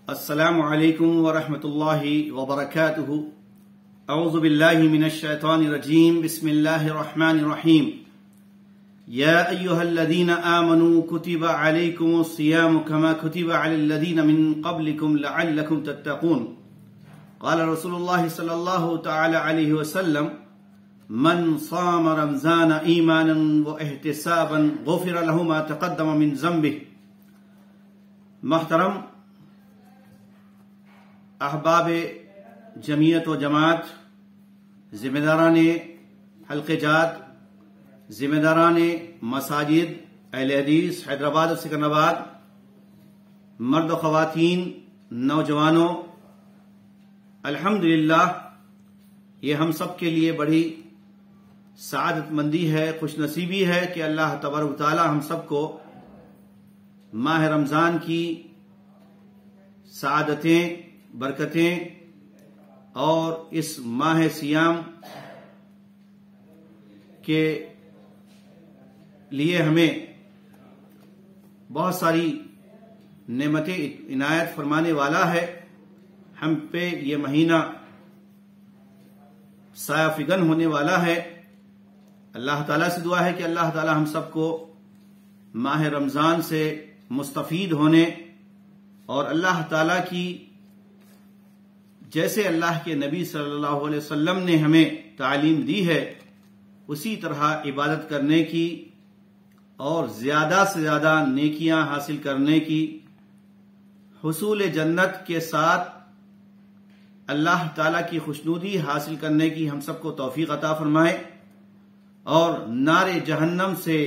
السلام عليكم ورحمة الله وبركاته. أعوذ بالله من الشيطان الرجيم. بسم الله الرحمن الرحيم. يا أيها الذين آمنوا كتب عليكم الصيام كما كتب على الذين من قبلكم لعلكم تتقون. قال رسول الله صلى الله تعالى عليه وسلم: من صام رمضان إيمانا واحتسابا غفر له ما تقدم من ذنبه. محترم احباب جمعیت و جماعت، ذمہ داران حلقہ جات، ذمہ داران مساجد اہل حدیث حیدرآباد اور سکندرآباد، مرد و خواتین، نوجوانوں، الحمدللہ یہ ہم سب کے لیے بڑی سعادت مندی ہے، خوش نصیبی ہے کہ اللہ تبارک و تعالی ہم سب کو ماہ رمضان کی سعادتیں، برکتیں اور اس ماہ سیام کے لیے ہمیں بہت ساری نعمتیں عنایت فرمانے والا ہے. ہم پہ یہ مہینہ سایہ فگن ہونے والا ہے. اللہ تعالیٰ سے دعا ہے کہ اللہ تعالیٰ ہم سب کو ماہ رمضان سے مستفید ہونے اور اللہ تعالیٰ کی جیسے اللہ کے نبی صلی اللہ علیہ وسلم نے ہمیں تعلیم دی ہے اسی طرح عبادت کرنے کی اور زیادہ سے زیادہ نیکیاں حاصل کرنے کی، حصول جنت کے ساتھ اللہ تعالیٰ کی خوشنودی حاصل کرنے کی ہم سب کو توفیق عطا فرمائے اور نار جہنم سے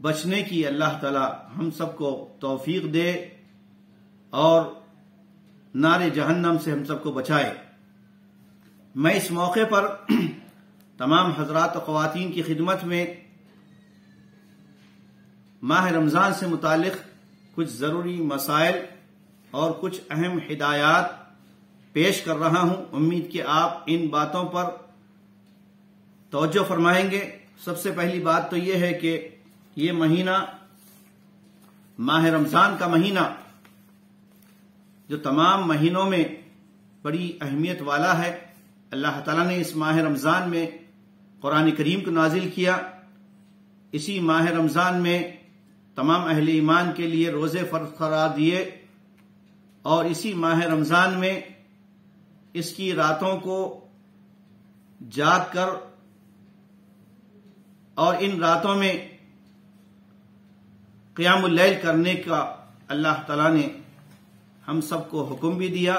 بچنے کی اللہ تعالیٰ ہم سب کو توفیق دے اور نار جہنم سے ہم سب کو بچائے. میں اس موقع پر تمام حضرات و خواتین کی خدمت میں ماہ رمضان سے متعلق کچھ ضروری مسائل اور کچھ اہم ہدایات پیش کر رہا ہوں. امید کہ آپ ان باتوں پر توجہ فرمائیں گے. سب سے پہلی بات تو یہ ہے کہ یہ مہینہ ماہ رمضان کا مہینہ جو تمام مہینوں میں بڑی اہمیت والا ہے، اللہ تعالیٰ نے اس ماہ رمضان میں قرآن کریم کو نازل کیا. اسی ماہ رمضان میں تمام اہل ایمان کے لیے روزے فرض قرار دیے اور اسی ماہ رمضان میں اس کی راتوں کو جاگ کر اور ان راتوں میں قیام اللیل کرنے کا اللہ تعالیٰ نے ہم سب کو حکم بھی دیا،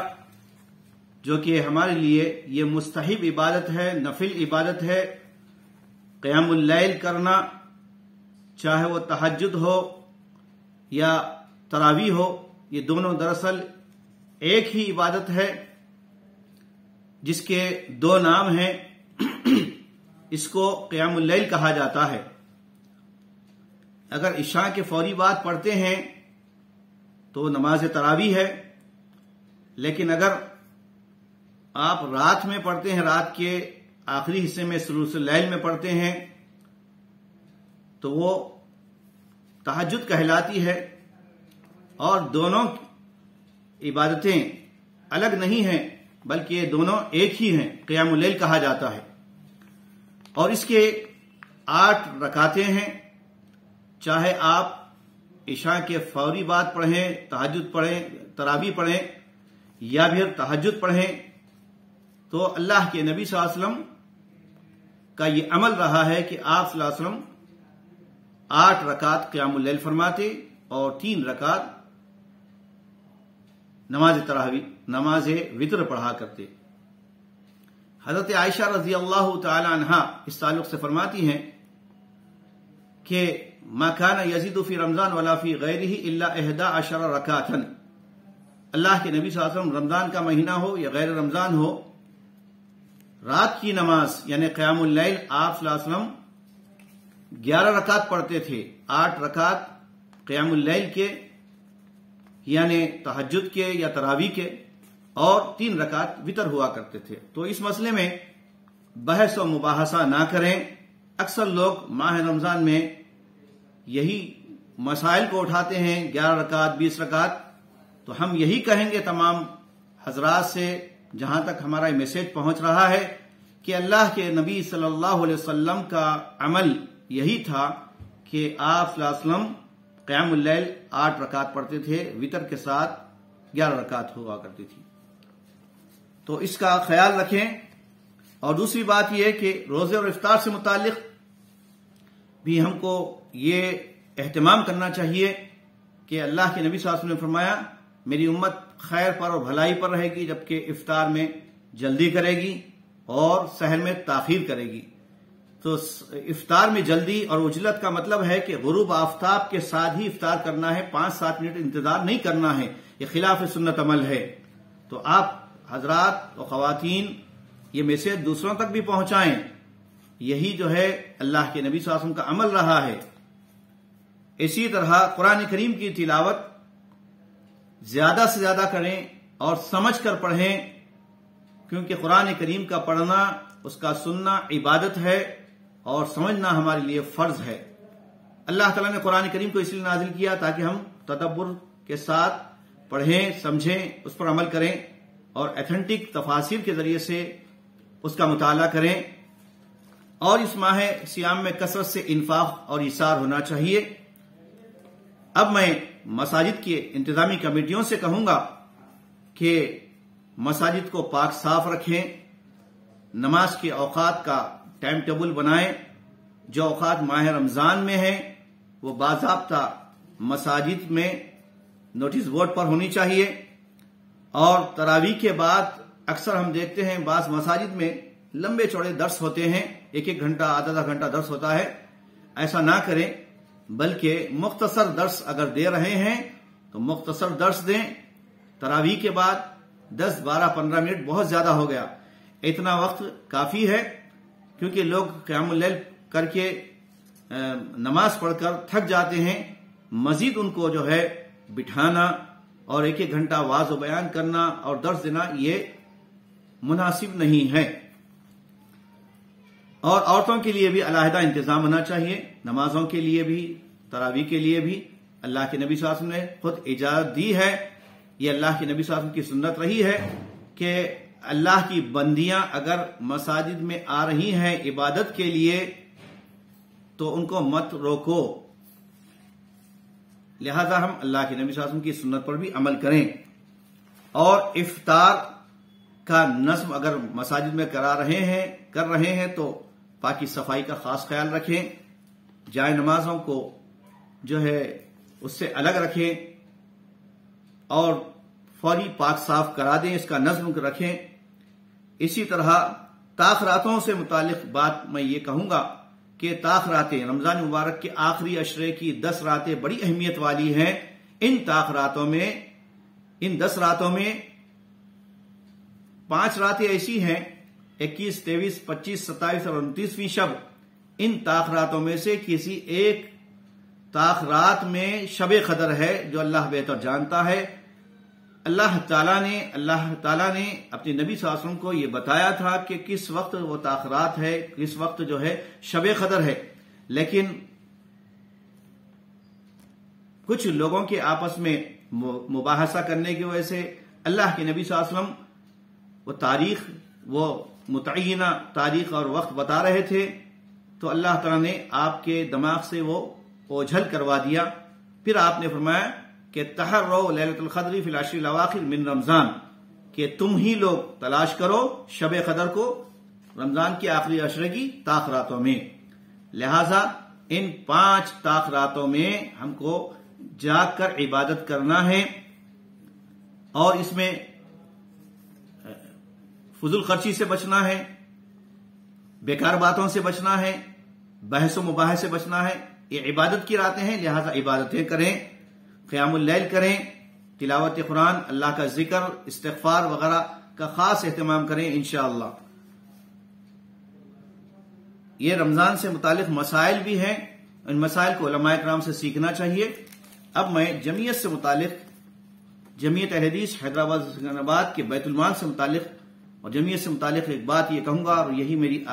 جو کہ ہمارے لیے یہ مستحب عبادت ہے، نفل عبادت ہے. قیام اللیل کرنا، چاہے وہ تہجد ہو یا تراویح ہو، یہ دونوں دراصل ایک ہی عبادت ہے جس کے دو نام ہیں. اس کو قیام اللیل کہا جاتا ہے. اگر عشاء کے فوری بعد پڑھتے ہیں تو نماز تراویح ہے، لیکن اگر آپ رات میں پڑھتے ہیں، رات کے آخری حصے میں ثلث اللیل میں پڑھتے ہیں تو وہ تہجد کہلاتی ہے. اور دونوں عبادتیں الگ نہیں ہیں بلکہ یہ دونوں ایک ہی ہیں، قیام اللیل کہا جاتا ہے. اور اس کے 8 رکعتیں ہیں. چاہے آپ عشاء کے فوری بعد پڑھیں، تہجد پڑھیں، تراویح پڑھیں یا پھر تہجد پڑھیں، تو اللہ کے نبی صلی اللہ علیہ وسلم کا یہ عمل رہا ہے کہ آپ صلی اللہ علیہ وسلم 8 رکعت قیام اللیل فرماتے اور 3 رکعت نماز تراویح، نماز وتر پڑھا کرتے. حضرت عائشہ رضی اللہ تعالی عنہا اس تعلق سے فرماتی ہیں کہ ما كان يزيد في رمضان ولا في غيره الا 11 ركعة. اللہ کے نبی صلی اللہ علیہ وسلم رمضان کا مہینہ ہو یا غیر رمضان ہو، رات کی نماز یعنی قیام اللیل آپ صلی اللہ علیہ وسلم 11 رکعت پڑھتے تھے. 8 رکعت قیام اللیل کے یعنی تہجد کے یا تراویح کے اور 3 رکعت وتر ہوا کرتے تھے. تو اس مسئلے میں بحث و مباحثہ نہ کریں. اکثر لوگ ماہ رمضان میں یہی مسائل کو اٹھاتے ہیں، 11 رکعت 20 رکعت، تو ہم یہی کہیں گے تمام حضرات سے، جہاں تک ہمارا یہ میسج پہنچ رہا ہے، کہ اللہ کے نبی صلی اللہ علیہ وسلم کا عمل یہی تھا کہ آپ صلی اللہ علیہ وسلم قیام اللیل 8 رکعت پڑھتے تھے، وتر کے ساتھ 11 رکعت ہوا کرتی تھی. تو اس کا خیال رکھیں. اور دوسری بات یہ ہے کہ روزے اور افطار سے متعلق بھی ہم کو یہ اہتمام کرنا چاہیے کہ اللہ کے نبی صلی اللہ علیہ وسلم نے فرمایا میری امت خیر پر اور بھلائی پر رہے گی، جبکہ افطار میں جلدی کرے گی اور سحر میں تاخیر کرے گی. تو افطار میں جلدی اور عجلت کا مطلب ہے کہ غروب آفتاب کے ساتھ ہی افطار کرنا ہے، 5-7 منٹ انتظار نہیں کرنا ہے، یہ خلاف سنت عمل ہے. تو آپ حضرات و خواتین یہ میسج دوسروں تک بھی پہنچائیں. یہی جو ہے اللہ کے نبی صلی اللہ علیہ وسلم کا عمل رہا ہے. اسی طرح قرآن کریم کی تلاوت زیادہ سے زیادہ کریں اور سمجھ کر پڑھیں، کیونکہ قرآن کریم کا پڑھنا، اس کا سننا عبادت ہے اور سمجھنا ہمارے لیے فرض ہے. اللہ تعالیٰ نے قرآن کریم کو اس لیے نازل کیا تاکہ ہم تدبر کے ساتھ پڑھیں، سمجھیں، اس پر عمل کریں اور ایتھنٹک تفاسیر کے ذریعے سے اس کا مطالعہ کریں. اور اس ماہ صیام میں کثرت سے انفاق اور ایثار ہونا چاہیے. اب میں مساجد کی انتظامی کمیٹیوں سے کہوں گا کہ مساجد کو پاک صاف رکھیں، نماز کے اوقات کا ٹائم ٹیبل بنائیں. جو اوقات ماہ رمضان میں ہیں وہ باضابطہ مساجد میں نوٹس بورڈ پر ہونی چاہیے. اور تراویح کے بعد اکثر ہم دیکھتے ہیں بعض مساجد میں لمبے چوڑے درس ہوتے ہیں، 1 گھنٹہ آدھا گھنٹہ درس ہوتا ہے. ایسا نہ کریں، بلکہ مختصر درس اگر دے رہے ہیں تو مختصر درس دیں. تراویح کے بعد 10, 12, 15 منٹ بہت زیادہ ہو گیا، اتنا وقت کافی ہے، کیونکہ لوگ قیام اللیل کر کے نماز پڑھ کر تھک جاتے ہیں. مزید ان کو جو ہے بٹھانا اور 1 گھنٹہ واعظ و بیان کرنا اور درس دینا یہ مناسب نہیں ہے. اور عورتوں کے لیے بھی علیحدہ انتظام ہونا چاہیے، نمازوں کے لیے بھی، تراویح کے لیے بھی. اللہ کے نبی صلی اللہ علیہ وسلم نے خود اجازت دی ہے. یہ اللہ کے نبی صلی اللہ علیہ وسلم کی سنت رہی ہے کہ اللہ کی بندیاں اگر مساجد میں آ رہی ہیں عبادت کے لیے تو ان کو مت روکو. لہذا ہم اللہ کے نبی صلی اللہ علیہ وسلم کی سنت پر بھی عمل کریں. اور افطار کا نظم اگر مساجد میں کر رہے ہیں تو پاکی صفائی کا خاص خیال رکھیں. جائے نمازوں کو جو ہے اس سے الگ رکھیں اور فوری پاک صاف کرا دیں، اس کا نظم رکھیں. اسی طرح تاخراتوں سے متعلق بات میں یہ کہوں گا کہ تاخراتیں رمضان مبارک کے آخری عشرے کی 10 راتیں بڑی اہمیت والی ہیں. ان 10 راتوں میں 5 راتیں ایسی ہیں، 21, 23, 25, 27 اور 29ویں شب. ان تاخراتوں میں سے کسی ایک تاخرات میں شب قدر ہے جو اللہ بہتر جانتا ہے. اللہ تعالیٰ نے اپنے نبی صلی اللہ علیہ وسلم کو یہ بتایا تھا کہ کس وقت وہ تاخرات ہے، کس وقت جو ہے شب قدر ہے. لیکن کچھ لوگوں کے آپس میں مباحثہ کرنے کی وجہ سے اللہ کے نبی صلی اللہ علیہ وسلم وہ متعینہ تاریخ اور وقت بتا رہے تھے تو اللہ تعالیٰ نے آپ کے دماغ سے وہ اوجھل کروا دیا. پھر آپ نے فرمایا کہ تحروا لیلۃ القدر فی العشر الاواخر من رمضان، کہ تم ہی لوگ تلاش کرو شب قدر کو رمضان کے آخری عشرے کی تاخراتوں میں. لہذا ان 5 تاخراتوں میں ہم کو جاگ کر عبادت کرنا ہے اور اس میں فضول خرچی سے بچنا ہے، بیکار باتوں سے بچنا ہے، بحث و مباحث سے بچنا ہے. یہ عبادت کی راتیں ہیں، لہذا عبادتیں کریں، قیام اللیل کریں، تلاوت قرآن، اللہ کا ذکر، استغفار وغیرہ کا خاص اہتمام کریں انشاءاللہ. یہ رمضان سے متعلق مسائل بھی ہیں، ان مسائل کو علماء کرام سے سیکھنا چاہیے. اب میں جمعیت سے متعلق، جمعیت اہل حدیث حیدرآباد سکندرآباد کے بیت المال سے متعلق اور جمعیت سے متعلق ایک بات یہ کہوں گا، اور یہی میری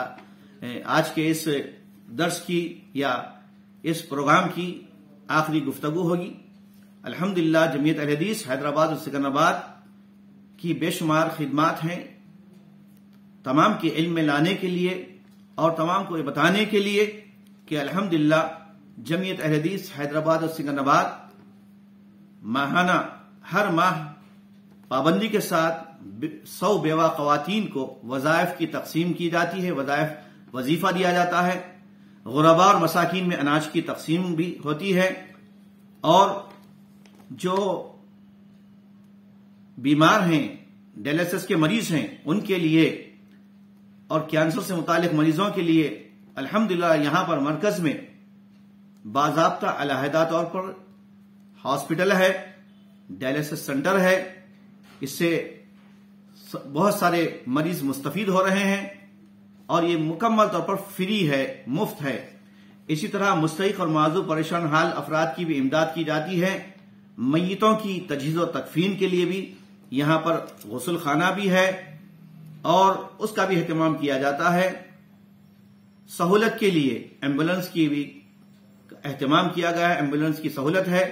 آج کے اس درس کی یا اس پروگرام کی آخری گفتگو ہوگی. الحمدللہ جمعیت اہل حدیث حیدرآباد اور سکندرآباد کی بے شمار خدمات ہیں تمام کے علم میں لانے کے لیے اور تمام کو یہ بتانے کے لیے کہ الحمدللہ جمعیت اہل حدیث حیدرآباد اور سکندرآباد ماہانہ ہر ماہ پابندی کے ساتھ 100 بیوہ خواتین کو وظائف کی تقسیم کی جاتی ہے، وظیفہ دیا جاتا ہے، غرباء اور مساکین میں اناج کی تقسیم بھی ہوتی ہے، اور جو بیمار ہیں، ڈائلسس کے مریض ہیں، ان کے لیے اور کینسر سے متعلق مریضوں کے لیے الحمدللہ یہاں پر مرکز میں باضابطہ علیحدہ طور پر ہاسپٹل ہے، ڈائلسس سینٹر ہے، اس سے بہت سارے مریض مستفید ہو رہے ہیں اور یہ مکمل طور پر فری ہے، مفت ہے۔ اسی طرح مستحق اور معذور پریشان حال افراد کی بھی امداد کی جاتی ہے، میتوں کی تجہیز و تکفین کے لیے بھی یہاں پر غسل خانہ بھی ہے اور اس کا بھی اہتمام کیا جاتا ہے۔ سہولت کے لیے ایمبولینس کی بھی اہتمام کیا گیا ہے، ایمبولینس کی سہولت ہے،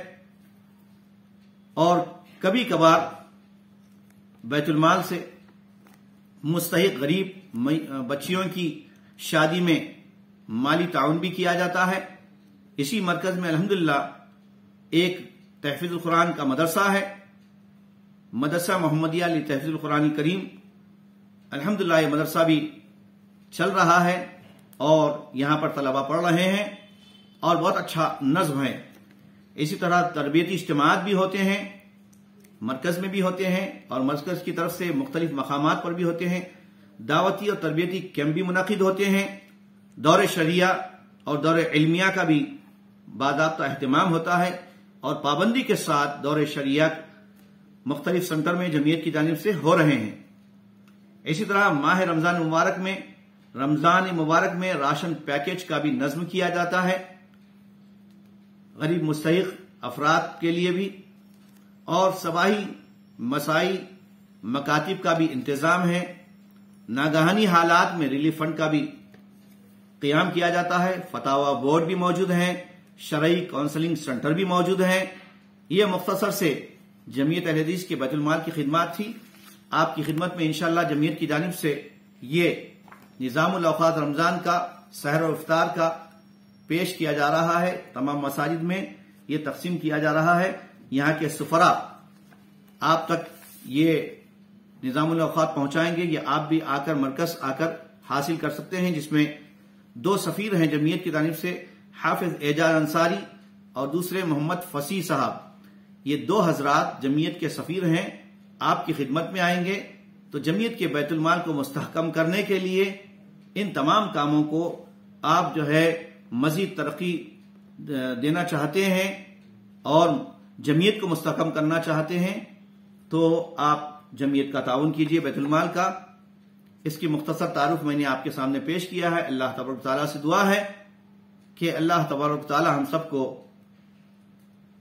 اور کبھی کبھار بیت المال سے مستحق غریب بچیوں کی شادی میں مالی تعاون بھی کیا جاتا ہے۔ اسی مرکز میں الحمدللہ ایک تحفیظ القرآن کا مدرسہ ہے، مدرسہ محمدیہ لتحفیظ القرآن الکریم۔ الحمدللہ یہ مدرسہ بھی چل رہا ہے اور یہاں پر طلبہ پڑھ رہے ہیں اور بہت اچھا نظم ہے۔ اسی طرح تربیتی اجتماعات بھی ہوتے ہیں، مرکز میں بھی ہوتے ہیں اور مرکز کی طرف سے مختلف مقامات پر بھی ہوتے ہیں، دعوتی اور تربیتی کیمپ بھی منعقد ہوتے ہیں، دور شریعہ اور دور علمیہ کا بھی باضابطہ اہتمام ہوتا ہے اور پابندی کے ساتھ دور شریعہ مختلف سینٹر میں جمعیت کی جانب سے ہو رہے ہیں۔ اسی طرح ماہ رمضان مبارک میں راشن پیکج کا بھی نظم کیا جاتا ہے غریب مستحق افراد کے لیے بھی، اور صباحی مسائی مکاتب کا بھی انتظام ہے، ناگہانی حالات میں ریلیف فنڈ کا بھی قیام کیا جاتا ہے، فتاوی بورڈ بھی موجود ہیں، شرعی کونسلنگ سینٹر بھی موجود ہیں۔ یہ مختصر سے جمعیت اہل حدیث کے بیت المال کی خدمات تھی۔ آپ کی خدمت میں انشاءاللہ جمعیت کی جانب سے یہ نظام الاوقات رمضان کا سحر و افطار کا پیش کیا جا رہا ہے، تمام مساجد میں یہ تقسیم کیا جا رہا ہے۔ یہاں کے سفراء آپ تک یہ نظام الاوقات پہنچائیں گے، یہ آپ بھی مرکز آ کر حاصل کر سکتے ہیں، جس میں 2 سفیر ہیں جمعیت کی جانب سے، حافظ اعجاز انصاری اور دوسرے محمد فصیح صاحب۔ یہ 2 حضرات جمعیت کے سفیر ہیں، آپ کی خدمت میں آئیں گے تو جمعیت کے بیت المال کو مستحکم کرنے کے لیے ان تمام کاموں کو آپ مزید ترقی دینا چاہتے ہیں اور جمعیت کو مستحکم کرنا چاہتے ہیں تو آپ جمعیت کا تعاون کیجیے بیت المال کا۔ اس کی مختصر تعارف میں نے آپ کے سامنے پیش کیا ہے۔ اللہ تبارک تعالیٰ سے دعا ہے کہ اللہ تبارک تعالیٰ ہم سب کو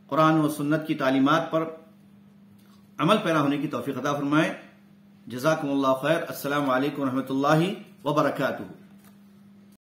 قرآن و سنت کی تعلیمات پر عمل پیرا ہونے کی توفیق عطا فرمائے۔ جزاکم اللہ خیر۔ السلام علیکم ورحمۃ اللہ وبرکاتہ۔